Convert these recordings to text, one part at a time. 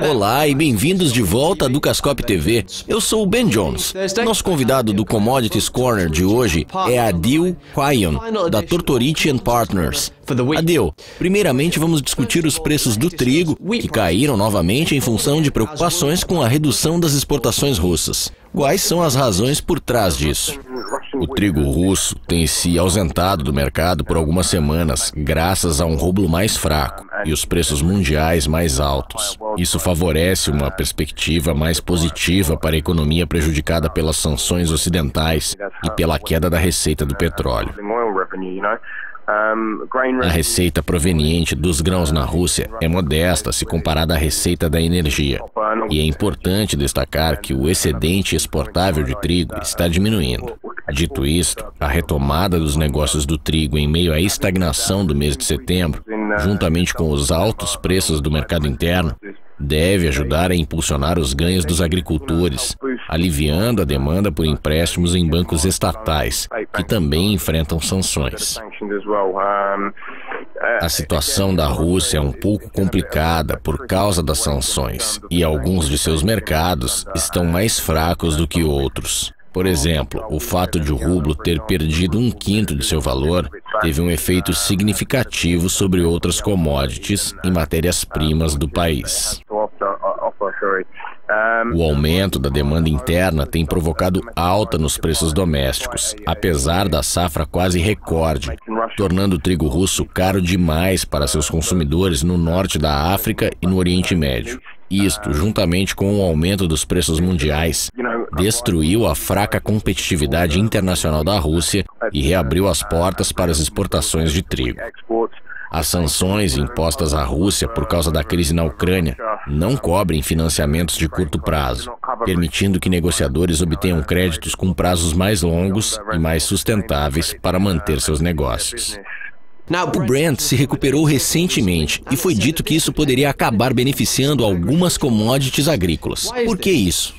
Olá e bem-vindos de volta à Dukascope TV. Eu sou o Ben Jones. Nosso convidado do Commodities Corner de hoje é Adil Quayon, da Tortorici Partners. Adil, primeiramente vamos discutir os preços do trigo, que caíram novamente em função de preocupações com a redução das exportações russas. Quais são as razões por trás disso? O trigo russo tem se ausentado do mercado por algumas semanas, graças a um rublo mais fraco e os preços mundiais mais altos. Isso favorece uma perspectiva mais positiva para a economia prejudicada pelas sanções ocidentais e pela queda da receita do petróleo. A receita proveniente dos grãos na Rússia é modesta se comparada à receita da energia. E é importante destacar que o excedente exportável de trigo está diminuindo. Dito isto, a retomada dos negócios do trigo em meio à estagnação do mês de setembro, juntamente com os altos preços do mercado interno, deve ajudar a impulsionar os ganhos dos agricultores, aliviando a demanda por empréstimos em bancos estatais, que também enfrentam sanções. A situação da Rússia é um pouco complicada por causa das sanções, e alguns de seus mercados estão mais fracos do que outros. Por exemplo, o fato de o rublo ter perdido 1/5 de seu valor teve um efeito significativo sobre outras commodities e matérias-primas do país. O aumento da demanda interna tem provocado alta nos preços domésticos, apesar da safra quase recorde, tornando o trigo russo caro demais para seus consumidores no norte da África e no Oriente Médio. Isto, juntamente com o aumento dos preços mundiais, destruiu a fraca competitividade internacional da Rússia e reabriu as portas para as exportações de trigo. As sanções impostas à Rússia por causa da crise na Ucrânia não cobrem financiamentos de curto prazo, permitindo que negociadores obtenham créditos com prazos mais longos e mais sustentáveis para manter seus negócios. O Brent se recuperou recentemente e foi dito que isso poderia acabar beneficiando algumas commodities agrícolas. Por que isso?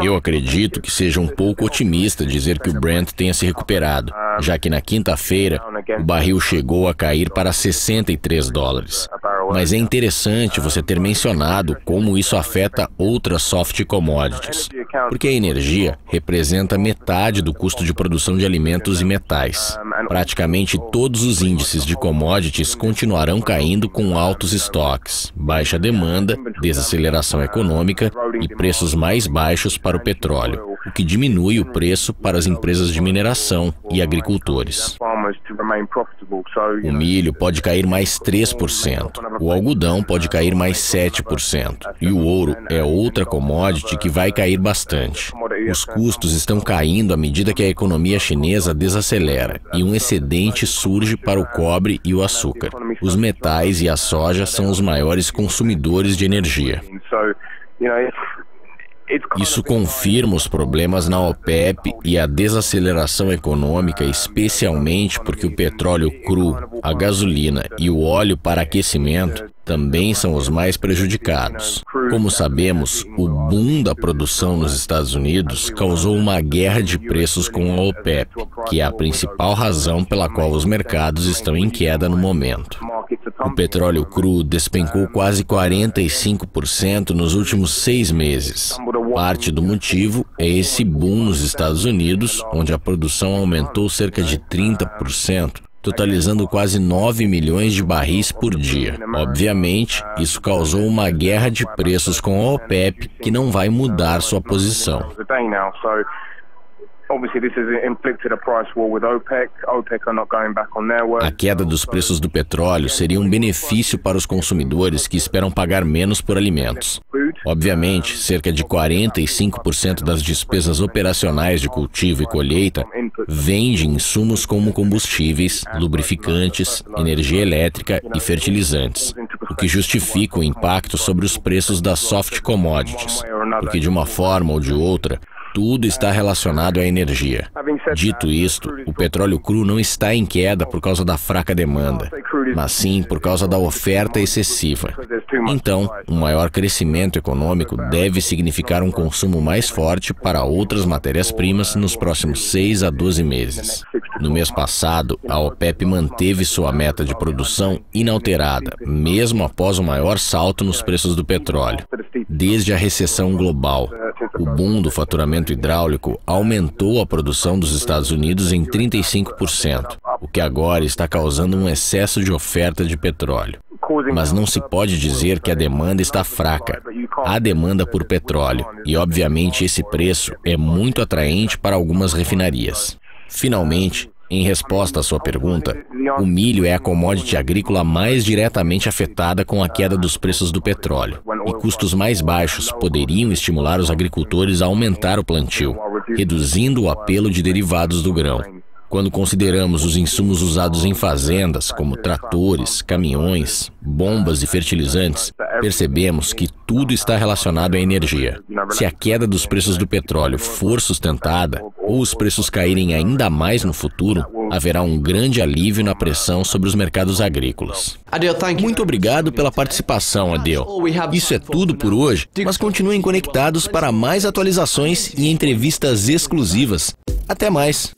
Eu acredito que seja um pouco otimista dizer que o Brent tenha se recuperado, já que na quinta-feira o barril chegou a cair para $63. Mas é interessante você ter mencionado como isso afeta outras soft commodities, porque a energia representa metade do custo de produção de alimentos e metais. Praticamente todos os índices de commodities continuarão caindo com altos estoques, baixa demanda, desaceleração econômica e preços mais baixos para o petróleo, o que diminui o preço para as empresas de mineração e agricultores. O milho pode cair mais 3%, o algodão pode cair mais 7%, e o ouro é outra commodity que vai cair bastante. Os custos estão caindo à medida que a economia chinesa desacelera e um excedente surge para o cobre e o açúcar. Os metais e a soja são os maiores consumidores de energia. Isso confirma os problemas na OPEP e a desaceleração econômica, especialmente porque o petróleo cru, a gasolina e o óleo para aquecimento também são os mais prejudicados. Como sabemos, o boom da produção nos Estados Unidos causou uma guerra de preços com a OPEP, que é a principal razão pela qual os mercados estão em queda no momento. O petróleo cru despencou quase 45% nos últimos 6 meses. Parte do motivo é esse boom nos Estados Unidos, onde a produção aumentou cerca de 30%, totalizando quase 9 milhões de barris por dia. Obviamente, isso causou uma guerra de preços com a OPEP, que não vai mudar sua posição. A queda dos preços do petróleo seria um benefício para os consumidores que esperam pagar menos por alimentos. Obviamente, cerca de 45% das despesas operacionais de cultivo e colheita vêm de insumos como combustíveis, lubrificantes, energia elétrica e fertilizantes, o que justifica o impacto sobre os preços das soft commodities, porque de uma forma ou de outra, tudo está relacionado à energia. Dito isto, o petróleo cru não está em queda por causa da fraca demanda, mas sim por causa da oferta excessiva. Então, um maior crescimento econômico deve significar um consumo mais forte para outras matérias-primas nos próximos 6 a 12 meses. No mês passado, a OPEP manteve sua meta de produção inalterada, mesmo após o maior salto nos preços do petróleo. desde a recessão global. O boom do faturamento hidráulico aumentou a produção dos Estados Unidos em 35%, o que agora está causando um excesso de oferta de petróleo. Mas não se pode dizer que a demanda está fraca. Há demanda por petróleo e, obviamente, esse preço é muito atraente para algumas refinarias. Finalmente, em resposta à sua pergunta, o milho é a commodity agrícola mais diretamente afetada com a queda dos preços do petróleo, e custos mais baixos poderiam estimular os agricultores a aumentar o plantio, reduzindo o apelo de derivados do grão. Quando consideramos os insumos usados em fazendas, como tratores, caminhões, bombas e fertilizantes, percebemos que tudo está relacionado à energia. Se a queda dos preços do petróleo for sustentada, ou os preços caírem ainda mais no futuro, haverá um grande alívio na pressão sobre os mercados agrícolas. Muito obrigado pela participação, Adele. Isso é tudo por hoje, mas continuem conectados para mais atualizações e entrevistas exclusivas. Até mais!